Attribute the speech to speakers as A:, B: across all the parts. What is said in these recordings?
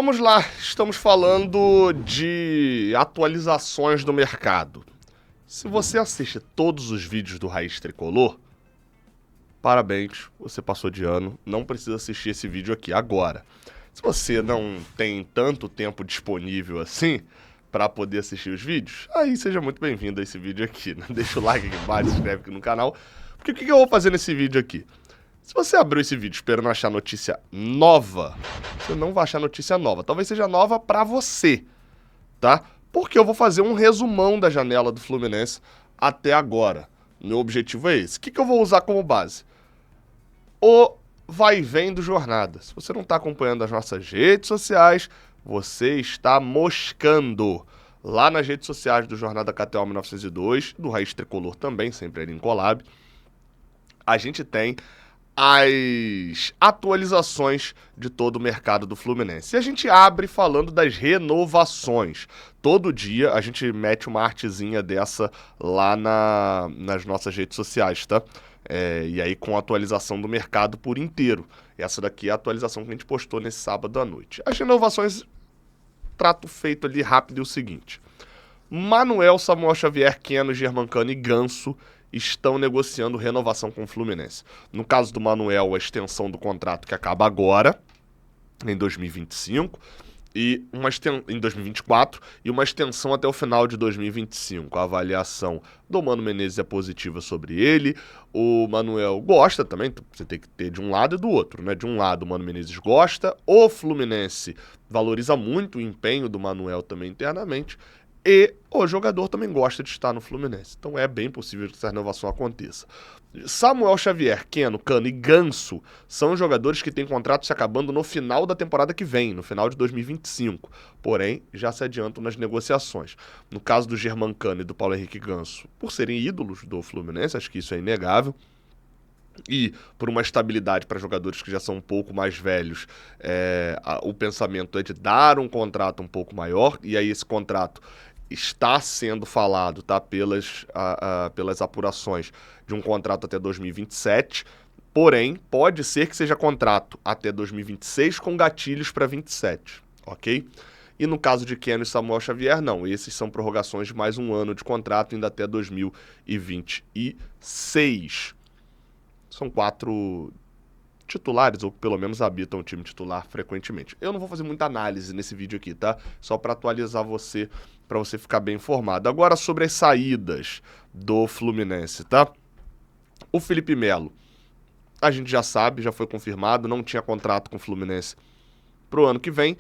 A: Vamos lá, estamos falando de atualizações do mercado. Se você assiste todos os vídeos do Raiz Tricolor, parabéns, você passou de ano, não precisa assistir esse vídeo aqui agora. Se você não tem tanto tempo disponível assim para poder assistir os vídeos, aí seja muito bem-vindo a esse vídeo aqui, né? Deixa o like aqui embaixo, se inscreve aqui no canal, porque o que eu vou fazer nesse vídeo aqui? Se você abriu esse vídeo esperando achar notícia nova, você não vai achar notícia nova. Talvez seja nova pra você, tá? Porque eu vou fazer um resumão da janela do Fluminense até agora. Meu objetivo é esse. O que eu vou usar como base? O vai e vem do Jornada. Se você não está acompanhando as nossas redes sociais, você está moscando. Lá nas redes sociais do Jornada KTO 1902, do Raiz Tricolor também, sempre ali em collab, a gente tem as atualizações de todo o mercado do Fluminense. E a gente abre falando das renovações. Todo dia a gente mete uma artezinha dessa lá nas nossas redes sociais, tá? E aí com a atualização do mercado por inteiro. Essa daqui é a atualização que a gente postou nesse sábado à noite. As renovações, trato feito ali rápido é o seguinte. Manuel, Samuel Xavier, Keno, Germancano e Ganso estão negociando renovação com o Fluminense. No caso do Manuel, a extensão do contrato que acaba agora, em 2025, e em 2024, e uma extensão até o final de 2025. A avaliação do Mano Menezes é positiva sobre ele. O Manuel gosta também, você tem que ter de um lado e do outro, né? De um lado, o Mano Menezes gosta, o Fluminense valoriza muito o empenho do Manuel também internamente, e o jogador também gosta de estar no Fluminense. Então é bem possível que essa renovação aconteça. Samuel Xavier, Keno, Cano e Ganso são jogadores que têm contratos se acabando no final da temporada que vem, no final de 2025. Porém, já se adiantam nas negociações. No caso do Germancano e do Paulo Henrique Ganso, por serem ídolos do Fluminense, acho que isso é inegável, e por uma estabilidade para jogadores que já são um pouco mais velhos, o pensamento é de dar um contrato um pouco maior, e aí esse contrato está sendo falado, tá, pelas apurações de um contrato até 2027, porém, pode ser que seja contrato até 2026 com gatilhos para 27, ok? E no caso de Keno e Samuel Xavier, não, esses são prorrogações de mais um ano de contrato, ainda até 2026. São 4 titulares, ou pelo menos habitam o time titular frequentemente. Eu não vou fazer muita análise nesse vídeo aqui, tá? Só para atualizar você, para você ficar bem informado. Agora sobre as saídas do Fluminense, tá? O Felipe Melo, a gente já sabe, já foi confirmado, não tinha contrato com o Fluminense pro ano que vem,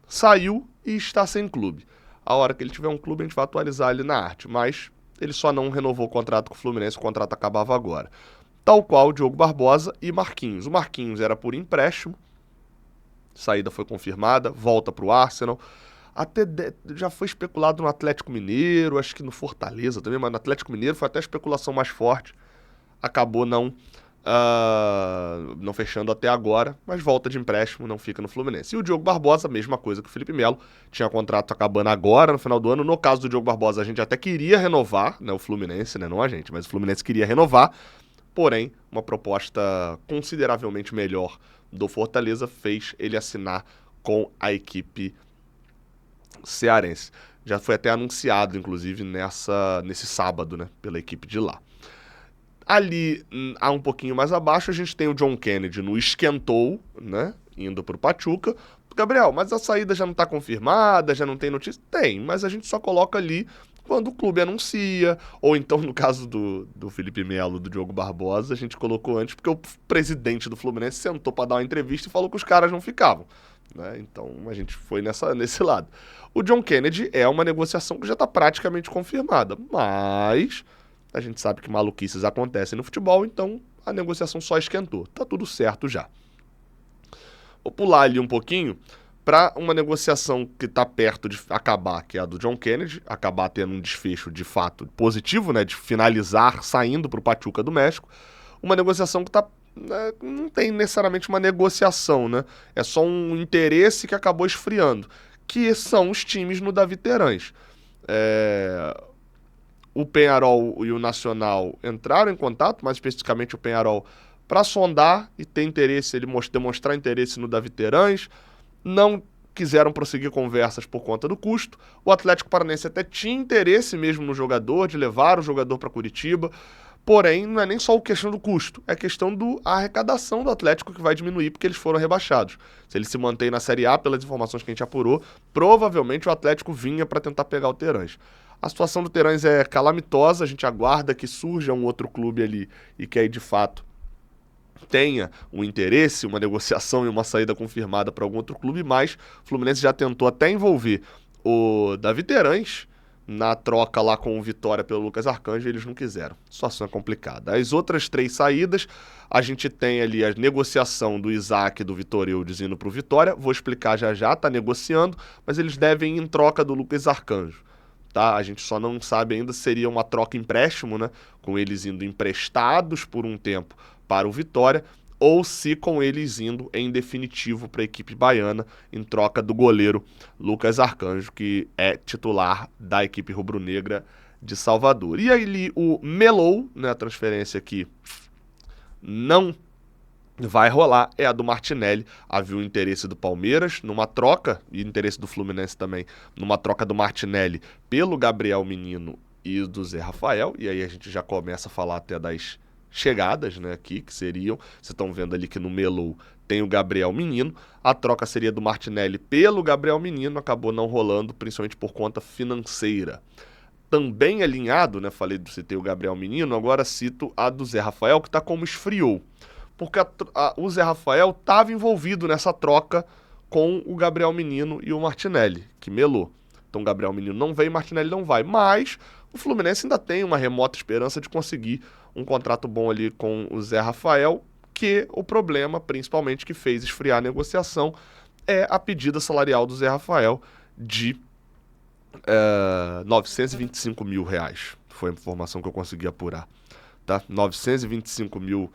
A: saiu e está sem clube. A hora que ele tiver um clube, a gente vai atualizar ele na arte, mas ele só não renovou o contrato com o Fluminense, o contrato acabava agora. Tal qual o Diogo Barbosa e Marquinhos. O Marquinhos era por empréstimo, saída foi confirmada, volta para o Arsenal. Já foi especulado no Atlético Mineiro, acho que no Fortaleza também, mas no Atlético Mineiro foi até a especulação mais forte. Acabou não fechando até agora, mas volta de empréstimo, não fica no Fluminense. E o Diogo Barbosa, mesma coisa que o Felipe Melo, tinha contrato acabando agora, no final do ano. No caso do Diogo Barbosa, a gente até queria renovar, né, o Fluminense, né, não a gente, mas o Fluminense queria renovar. Porém, uma proposta consideravelmente melhor do Fortaleza fez ele assinar com a equipe cearense. Já foi até anunciado, inclusive, nesse sábado, né, pela equipe de lá. Ali, um pouquinho mais abaixo, a gente tem o John Kennedy no esquentou, né, indo para o Pachuca. Gabriel, mas a saída já não está confirmada, já não tem notícia? Tem, mas a gente só coloca ali quando o clube anuncia, ou então no caso do Felipe Melo, do Diogo Barbosa, a gente colocou antes porque o presidente do Fluminense sentou para dar uma entrevista e falou que os caras não ficavam, né? Então a gente foi nesse lado. O John Kennedy é uma negociação que já está praticamente confirmada, mas a gente sabe que maluquices acontecem no futebol, então a negociação só esquentou. Tá tudo certo já. Vou pular ali um pouquinho para uma negociação que está perto de acabar, que é a do John Kennedy, acabar tendo um desfecho de fato positivo, né, de finalizar saindo para o Pachuca do México. Uma negociação que não tem necessariamente uma negociação, né? É só um interesse que acabou esfriando, que são os times no Davi Terãs. O Peñarol e o Nacional entraram em contato, mais especificamente o Peñarol, para sondar e ter interesse, ele demonstrar interesse no Davi Terãs. Não quiseram prosseguir conversas por conta do custo. O Atlético Paranaense até tinha interesse mesmo no jogador, de levar o jogador para Curitiba. Porém, não é nem só a questão do custo, é a questão da arrecadação do Atlético que vai diminuir porque eles foram rebaixados. Se ele se mantém na Série A, pelas informações que a gente apurou, provavelmente o Atlético vinha para tentar pegar o Terãs. A situação do Terãs é calamitosa, a gente aguarda que surja um outro clube ali e que aí de fato tenha um interesse, uma negociação e uma saída confirmada para algum outro clube, mas o Fluminense já tentou até envolver o Davi Terãs na troca lá com o Vitória pelo Lucas Arcanjo, e eles não quiseram. A situação é complicada. As outras 3 saídas, a gente tem ali a negociação do Isaac e do Vitoreudes indo para o Vitória, vou explicar já, tá negociando, mas eles devem ir em troca do Lucas Arcanjo. Tá? A gente só não sabe ainda se seria uma troca empréstimo, né? Com eles indo emprestados por um tempo para o Vitória, ou se com eles indo em definitivo para a equipe baiana em troca do goleiro Lucas Arcanjo, que é titular da equipe rubro-negra de Salvador. E aí o Melou, né, a transferência que não vai rolar, é a do Martinelli. Havia o interesse do Palmeiras numa troca, e interesse do Fluminense também, numa troca do Martinelli pelo Gabriel Menino e do Zé Rafael, e aí a gente já começa a falar até das chegadas, né, aqui, que seriam, vocês estão vendo ali que no Melou tem o Gabriel Menino, a troca seria do Martinelli pelo Gabriel Menino, acabou não rolando, principalmente por conta financeira. Também alinhado, né, citei o Gabriel Menino, agora cito a do Zé Rafael, que está como esfriou, porque o Zé Rafael estava envolvido nessa troca com o Gabriel Menino e o Martinelli, que melou. Então o Gabriel Menino não vem, Martinelli não vai, mas o Fluminense ainda tem uma remota esperança de conseguir um contrato bom ali com o Zé Rafael, que o problema, principalmente, que fez esfriar a negociação é a pedida salarial do Zé Rafael de R$925 mil. Foi a informação que eu consegui apurar. Tá? 925 mil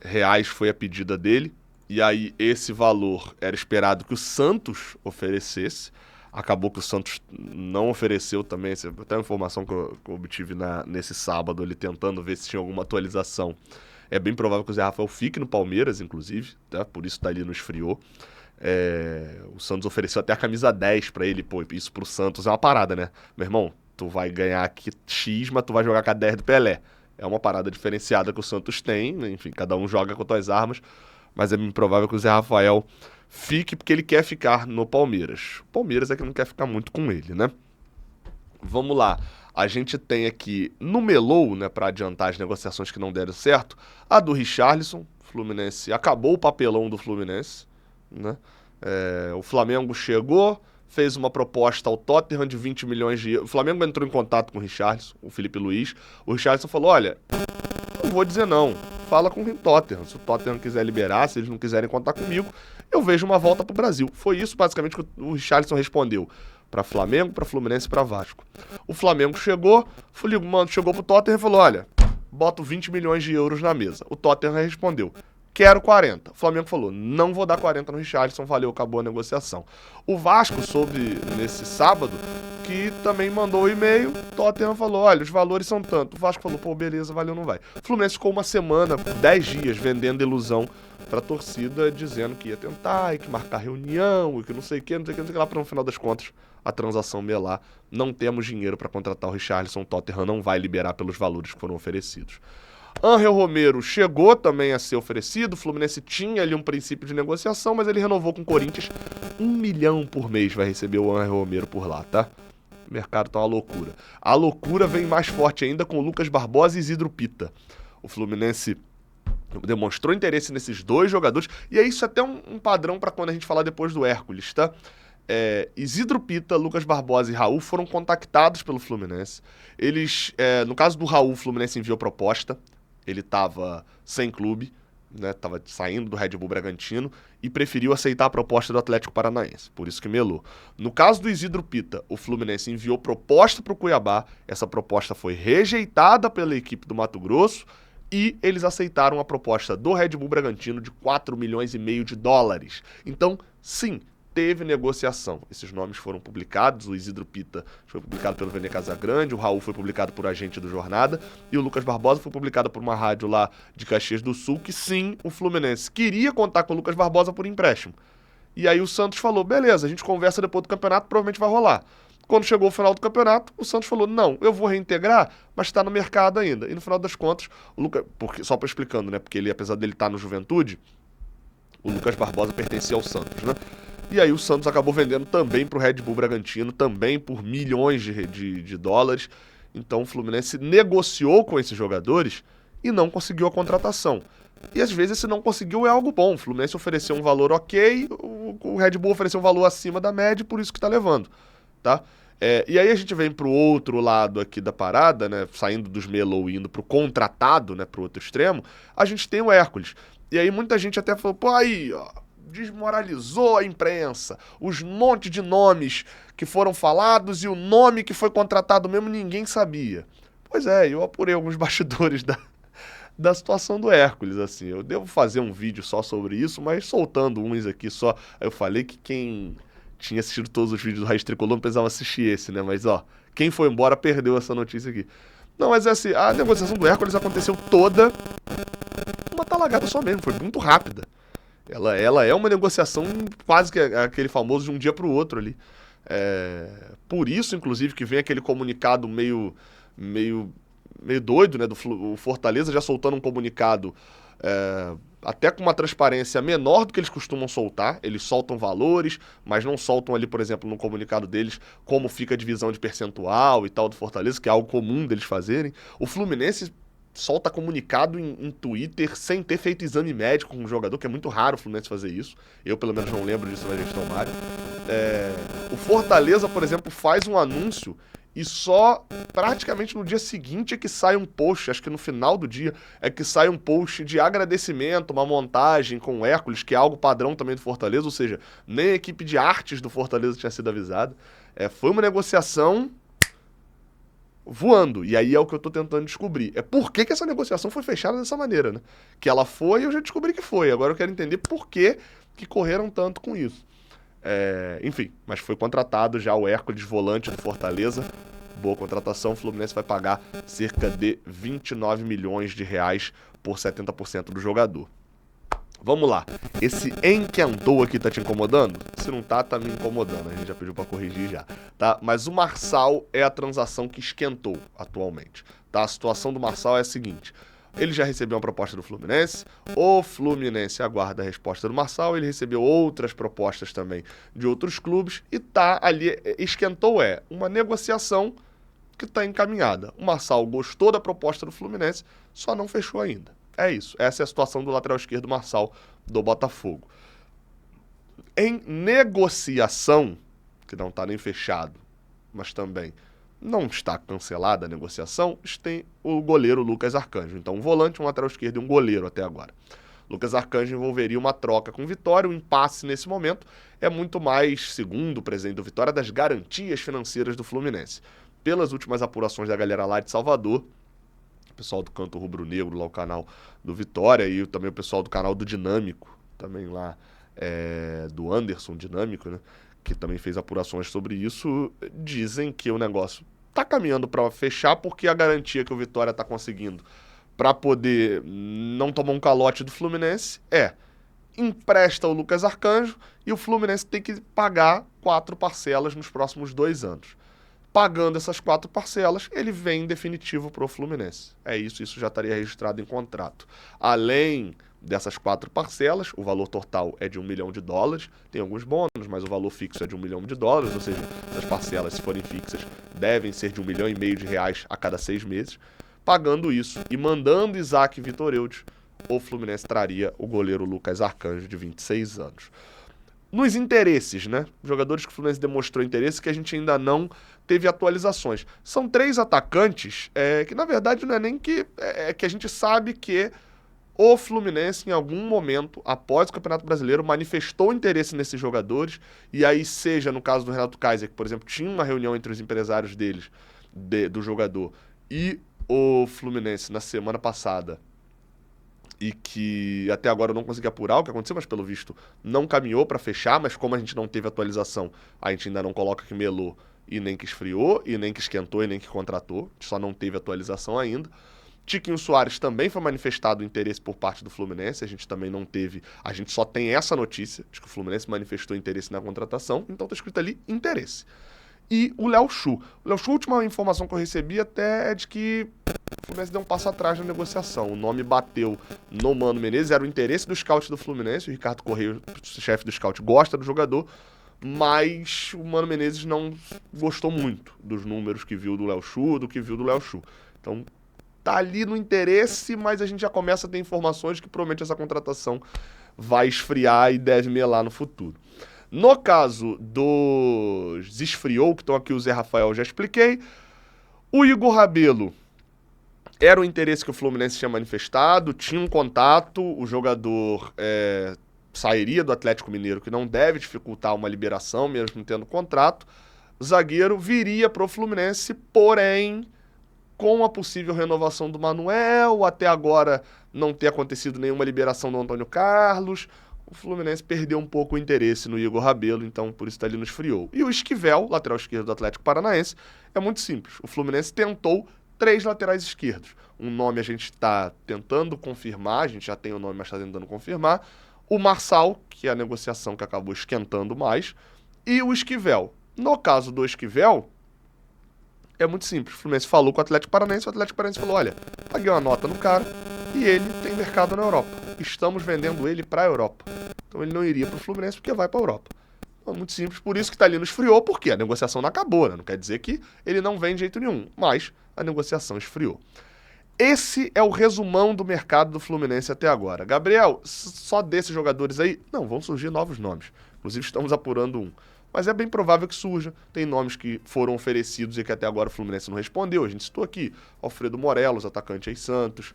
A: reais foi a pedida dele, e aí esse valor era esperado que o Santos oferecesse. Acabou que o Santos não ofereceu também, até uma informação que eu obtive nesse sábado, ele tentando ver se tinha alguma atualização. É bem provável que o Zé Rafael fique no Palmeiras, inclusive, tá? Por isso tá ali no esfriou. O Santos ofereceu até a camisa 10 pra ele, pô, isso pro Santos é uma parada, né? Meu irmão, tu vai ganhar aqui X, mas tu vai jogar com a 10 do Pelé. É uma parada diferenciada que o Santos tem, né? Enfim, cada um joga com as suas armas, mas é bem provável que o Zé Rafael fique porque ele quer ficar no Palmeiras. O Palmeiras é que não quer ficar muito com ele, né? Vamos lá. A gente tem aqui no Melou, né, para adiantar as negociações que não deram certo, a do Richarlison. Fluminense acabou o papelão do Fluminense, né? O Flamengo chegou, fez uma proposta ao Tottenham de 20 milhões de euros. O Flamengo entrou em contato com o Richarlison, o Felipe Luiz. O Richarlison falou, olha, não vou dizer não. Fala com o Tottenham. Se o Tottenham quiser liberar, se eles não quiserem contar comigo, eu vejo uma volta pro Brasil. Foi isso basicamente que o Richarlison respondeu. Para Flamengo, para Fluminense e para Vasco. O Flamengo chegou pro Tottenham e falou, olha, boto 20 milhões de euros na mesa. O Tottenham respondeu, quero 40. O Flamengo falou, não vou dar 40 no Richarlison, valeu, acabou a negociação. O Vasco soube nesse sábado que também mandou o e-mail, o Tottenham falou, olha, os valores são tanto. O Vasco falou, pô, beleza, valeu, não vai. O Fluminense ficou uma semana, 10 dias, vendendo ilusão pra torcida, dizendo que ia tentar, e que marcar reunião, e que não sei o que, lá, pra no final das contas, a transação melar. Não temos dinheiro para contratar o Richarlison, o Tottenham não vai liberar pelos valores que foram oferecidos. Ángel Romero chegou também a ser oferecido, o Fluminense tinha ali um princípio de negociação, mas ele renovou com o Corinthians, 1 milhão por mês vai receber o Ángel Romero por lá, tá? O mercado tá uma loucura. A loucura vem mais forte ainda com o Lucas Barbosa e Isidro Pita. O Fluminense demonstrou interesse nesses dois jogadores, e é isso até um padrão para quando a gente falar depois do Hércules, tá? Isidro Pita, Lucas Barbosa e Raul foram contactados pelo Fluminense. Eles, no caso do Raul, o Fluminense enviou proposta, ele estava sem clube, né, estava saindo do Red Bull Bragantino e preferiu aceitar a proposta do Atlético Paranaense, por isso que melou. No caso do Isidro Pita, o Fluminense enviou proposta para o Cuiabá, essa proposta foi rejeitada pela equipe do Mato Grosso e eles aceitaram a proposta do Red Bull Bragantino de 4,5 milhões de dólares. Então, sim, teve negociação. Esses nomes foram publicados, o Isidro Pita foi publicado pelo Vene Casagrande, o Raul foi publicado por agente do Jornada e o Lucas Barbosa foi publicado por uma rádio lá de Caxias do Sul, que sim, o Fluminense queria contar com o Lucas Barbosa por empréstimo. E aí o Santos falou, beleza, a gente conversa depois do campeonato, provavelmente vai rolar. Quando chegou o final do campeonato, o Santos falou, não, eu vou reintegrar, mas está no mercado ainda. E no final das contas, o Lucas, só para explicando, né, porque ele, apesar dele estar no Juventude, o Lucas Barbosa pertencia ao Santos, né? E aí o Santos acabou vendendo também para o Red Bull Bragantino, também por milhões de dólares. Então o Fluminense negociou com esses jogadores e não conseguiu a contratação. E às vezes se não conseguiu é algo bom. O Fluminense ofereceu um valor ok, o Red Bull ofereceu um valor acima da média, por isso que está levando, tá? E aí a gente vem pro outro lado aqui da parada, né? Saindo dos Melo e indo pro contratado, né? Pro outro extremo, a gente tem o Hércules. E aí muita gente até falou, pô, aí, ó, desmoralizou a imprensa. Os montes de nomes que foram falados e o nome que foi contratado mesmo ninguém sabia. Pois é, eu apurei alguns bastidores da situação do Hércules, assim. Eu devo fazer um vídeo só sobre isso, mas soltando uns aqui só. Eu falei que quem tinha assistido todos os vídeos do Raiz Tricolor não precisava assistir esse, né? Mas, ó, quem foi embora perdeu essa notícia aqui. Não, mas é assim, a negociação do Hércules aconteceu toda uma talagada só mesmo, foi muito rápida. Ela é uma negociação quase que aquele famoso de um dia para o outro ali. Por isso, inclusive, que vem aquele comunicado meio doido, né? O Fortaleza já soltando um comunicado até com uma transparência menor do que eles costumam soltar. Eles soltam valores, mas não soltam ali, por exemplo, no comunicado deles como fica a divisão de percentual e tal do Fortaleza, que é algo comum deles fazerem. O Fluminense solta comunicado em Twitter sem ter feito exame médico com um jogador, que é muito raro o Fluminense fazer isso. Eu, pelo menos, não lembro disso na gestão Mário. O Fortaleza, por exemplo, faz um anúncio e só praticamente no dia seguinte é que sai um post, acho que no final do dia, é que sai um post de agradecimento, uma montagem com o Hércules, que é algo padrão também do Fortaleza, ou seja, nem a equipe de artes do Fortaleza tinha sido avisada. Foi uma negociação voando, e aí é o que eu tô tentando descobrir. Por que essa negociação foi fechada dessa maneira, né? Que ela foi, eu já descobri que foi, agora eu quero entender por que correram tanto com isso. Enfim, mas foi contratado já o Hércules, volante do Fortaleza. Boa contratação, o Fluminense vai pagar cerca de 29 milhões de reais por 70% do jogador. Vamos lá, esse encantou aqui tá te incomodando? Se não tá me incomodando, a gente já pediu pra corrigir já, tá? Mas o Marçal é a transação que esquentou atualmente, tá? A situação do Marçal é a seguinte: ele já recebeu uma proposta do Fluminense, o Fluminense aguarda a resposta do Marçal, ele recebeu outras propostas também de outros clubes e tá ali, esquentou uma negociação que tá encaminhada. O Marçal gostou da proposta do Fluminense, só não fechou ainda. É isso, essa é a situação do lateral esquerdo Marçal do Botafogo. Em negociação, que não tá nem fechado, mas também não está cancelada a negociação, tem o goleiro Lucas Arcanjo. Então, um volante, um lateral esquerdo e um goleiro até agora. Lucas Arcanjo envolveria uma troca com Vitória. O impasse nesse momento é muito mais, segundo o presidente do Vitória, das garantias financeiras do Fluminense. Pelas últimas apurações da galera lá de Salvador, o pessoal do Canto Rubro Negro, lá o canal do Vitória, e também o pessoal do canal do Dinâmico, também lá do Anderson Dinâmico, né? Que também fez apurações sobre isso, dizem que o negócio tá caminhando para fechar, porque a garantia que o Vitória tá conseguindo para poder não tomar um calote do Fluminense empresta o Lucas Arcanjo e o Fluminense tem que pagar 4 parcelas nos próximos 2 anos. Pagando essas 4 parcelas, ele vem em definitivo pro Fluminense. Isso já estaria registrado em contrato. Além dessas 4 parcelas, o valor total é de $1 milhão, tem alguns bônus, mas o valor fixo é de $1 milhão, ou seja, essas parcelas, se forem fixas, devem ser de R$1,5 milhão a cada 6 meses. Pagando isso e mandando Isaac Vitoreude, o Fluminense traria o goleiro Lucas Arcanjo, de 26 anos. Nos interesses, né? Jogadores que o Fluminense demonstrou interesse, que a gente ainda não teve atualizações. São 3 atacantes que, na verdade, não é nem que... que a gente sabe que o Fluminense, em algum momento, após o Campeonato Brasileiro, manifestou interesse nesses jogadores, e aí seja no caso do Renato Kaiser, que, por exemplo, tinha uma reunião entre os empresários deles, do jogador, e o Fluminense na semana passada, e que até agora eu não consegui apurar o que aconteceu, mas pelo visto não caminhou para fechar, mas como a gente não teve atualização, a gente ainda não coloca que melou e nem que esfriou, e nem que esquentou, e nem que contratou, a gente só não teve atualização ainda. Tiquinho Soares também foi manifestado interesse por parte do Fluminense, a gente também não teve, a gente só tem essa notícia de que o Fluminense manifestou interesse na contratação, então tá escrito ali interesse. E o Léo Xu. O Léo Xu, a última informação que eu recebi até é de que o Fluminense deu um passo atrás na negociação. O nome bateu no Mano Menezes, era o interesse do scout do Fluminense, o Ricardo Correia, o chefe do scout, gosta do jogador, mas o Mano Menezes não gostou muito dos números que viu do Léo Xu, do que viu do Léo Xu. Então, tá ali no interesse, mas a gente já começa a ter informações que provavelmente essa contratação vai esfriar e deve melar no futuro. No caso dos esfriou, que estão aqui o Zé Rafael, já expliquei. O Igor Rabelo era o interesse que o Fluminense tinha manifestado, tinha um contato, o jogador sairia do Atlético Mineiro, que não deve dificultar uma liberação, mesmo tendo contrato. O zagueiro viria para o Fluminense, porém, com a possível renovação do Manuel, até agora não ter acontecido nenhuma liberação do Antônio Carlos, o Fluminense perdeu um pouco o interesse no Igor Rabelo, então por isso está ali no esfriou. E o Esquivel, lateral esquerdo do Atlético Paranaense, é muito simples. O Fluminense tentou 3 laterais esquerdos. Um nome a gente está tentando confirmar, a gente já tem o nome, mas está tentando confirmar. O Marçal, que é a negociação que acabou esquentando mais, e o Esquivel. No caso do Esquivel, é muito simples. O Fluminense falou com o Atlético Paranaense falou, olha, paguei uma nota no cara e ele tem mercado na Europa. Estamos vendendo ele para a Europa. Então ele não iria para o Fluminense porque vai para a Europa. Então, é muito simples, por isso que está ali no esfriou, porque a negociação não acabou, né? Não quer dizer que ele não vem de jeito nenhum, mas a negociação esfriou. Esse é o resumão do mercado do Fluminense até agora. Gabriel, só desses jogadores aí? Não, vão surgir novos nomes. Inclusive estamos apurando um. Mas é bem provável que surja. Tem nomes que foram oferecidos e que até agora o Fluminense não respondeu. A gente citou aqui Alfredo Morelos, atacante ex-Santos,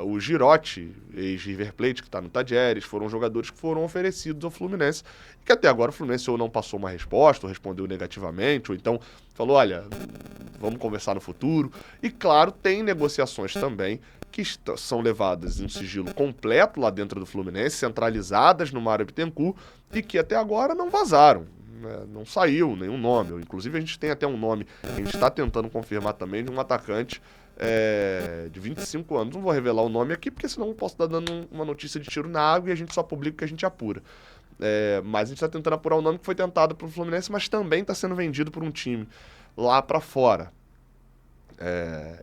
A: o Girotti, ex-River Plate, que está no Tadieres, foram jogadores que foram oferecidos ao Fluminense e que até agora o Fluminense ou não passou uma resposta, ou respondeu negativamente, ou então falou, olha, vamos conversar no futuro. E claro, tem negociações também que são levadas em sigilo completo lá dentro do Fluminense, centralizadas no Mário Bittencourt, e que até agora não vazaram, né? Não saiu nenhum nome. Inclusive a gente tem até um nome que a gente está tentando confirmar também de um atacante de 25 anos. Não vou revelar o nome aqui, porque senão eu posso estar dando uma notícia de tiro na água e a gente só publica o que a gente apura. Mas a gente está tentando apurar o nome que foi tentado para o Fluminense, mas também está sendo vendido por um time lá para fora.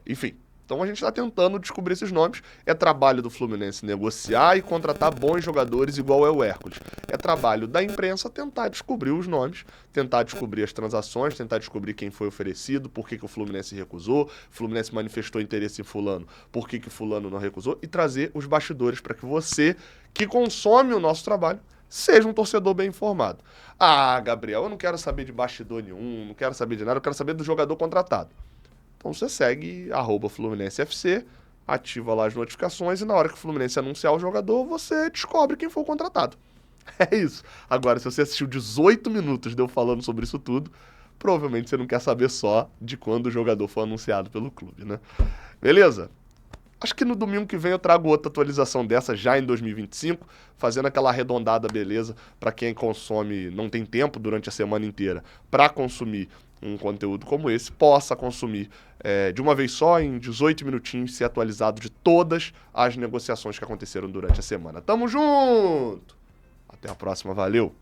A: Enfim, então a gente está tentando descobrir esses nomes. É trabalho do Fluminense negociar e contratar bons jogadores igual é o Hércules. É trabalho da imprensa tentar descobrir os nomes, tentar descobrir as transações, tentar descobrir quem foi oferecido, por que o Fluminense recusou, o Fluminense manifestou interesse em fulano, por que o fulano não recusou, e trazer os bastidores para que você, que consome o nosso trabalho, seja um torcedor bem informado. Ah, Gabriel, eu não quero saber de bastidor nenhum, não quero saber de nada, eu quero saber do jogador contratado. Então você segue @FluminenseFC, ativa lá as notificações e na hora que o Fluminense anunciar o jogador, você descobre quem foi o contratado. É isso. Agora, se você assistiu 18 minutos de eu falando sobre isso tudo, provavelmente você não quer saber só de quando o jogador foi anunciado pelo clube, né? Beleza? Acho que no domingo que vem eu trago outra atualização dessa, já em 2025, fazendo aquela arredondada beleza para quem consome, não tem tempo durante a semana inteira para consumir um conteúdo como esse, possa consumir de uma vez só, em 18 minutinhos, ser atualizado de todas as negociações que aconteceram durante a semana. Tamo junto! Até a próxima, valeu!